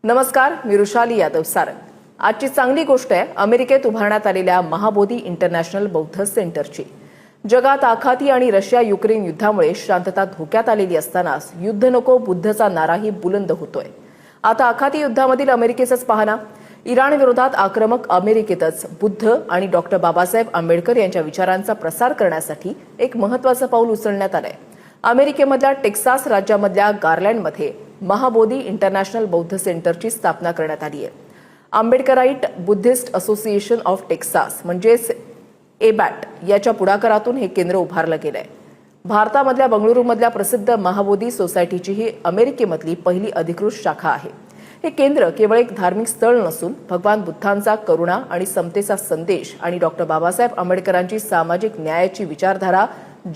नमस्कार, मी रुशाली यादव सारंग। आजची चांगली गोष्ट आहे अमेरिकेत उभारण्यात आलेल्या महाबोधी इंटरनॅशनल बौद्ध सेंटरची। जगात आखाती आणि रशिया युक्रेन युद्धामुळे शांतता धोक्यात आलेली असतानाच युद्ध नको बुद्धचा नाराही बुलंद होतोय। आता आखाती युद्धामधील अमेरिकेचंच पाहना। इराण विरोधात आक्रमक अमेरिकेतच बुद्ध आणि डॉक्टर बाबासाहेब आंबेडकर यांच्या विचारांचा प्रसार करण्यासाठी एक महत्त्वाचं पाऊल उचलण्यात आलंय। अमेरिकेमधल्या टेक्सास राज्यामधल्या गार्लँडमध्ये महाबोधी इंटरनॅशनल बौद्ध सेंटरची स्थापना करण्यात आली आहे। Ambedkarite Buddhist association of Texas म्हणजेच एबॅट याच्या पुढाकारातून हे केंद्र उभारलं गेलंय। भारतामधल्या बंगळुरूमधल्या प्रसिद्ध महाबोधी सोसायटीची ही अमेरिकेमधली पहिली अधिकृत शाखा आहे। हे केंद्र केवळ एक धार्मिक स्थळ नसून भगवान बुद्धांचा करुणा आणि समतेचा संदेश आणि डॉक्टर बाबासाहेब आंबेडकरांची सामाजिक न्यायाची विचारधारा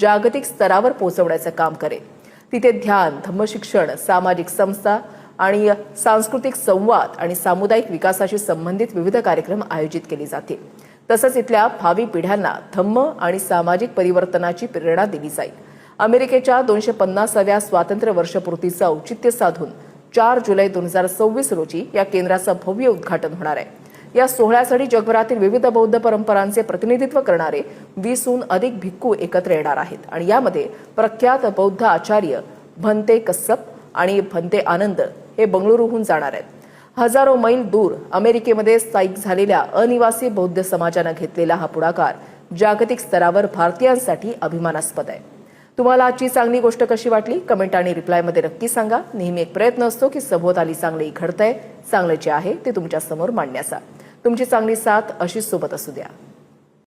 जागतिक स्तरावर पोहोचवण्याचं काम करेल। तिथे ध्यान, धम्मशिक्षण, सामाजिक संस्था आणि सांस्कृतिक संवाद आणि सामुदायिक विकासाशी संबंधित विविध कार्यक्रम आयोजित केले जातील। तसंच इथल्या भावी पिढ्यांना धम्म आणि सामाजिक परिवर्तनाची प्रेरणा दिली जाईल। अमेरिकेच्या 250व्या स्वातंत्र्य वर्षपूर्तीचं औचित्य साधून 4 जुलै 2026 रोजी या केंद्राचं भव्य उद्घाटन होणार आहे। या सोहळ्यासाठी जगभरातील विविध बौद्ध परंपरांचे प्रतिनिधित्व करणारे 20हून अधिक भिक्खू एकत्र येणार आहेत आणि यामध्ये प्रख्यात बौद्ध आचार्य भंते कस्सप आणि भंते आनंद हे बंगळुरूहून जाणार आहेत। हजारो मैल दूर अमेरिकेमध्ये स्थायिक झालेल्या अनिवासी बौद्ध समाजानं घेतलेला हा पुढाकार जागतिक स्तरावर भारतीयांसाठी अभिमानास्पद आहे। तुम्हाला आजची चांगली गोष्ट कशी वाटली कमेंट आणि रिप्लायमध्ये नक्की सांगा। नेहमी एक प्रयत्न असतो की सभोवताली चांगले घडतंय, चांगले जे आहे ते तुमच्या समोर मांडण्याचा। तुमची चांगली साथ अशीच सोबत असू द्या।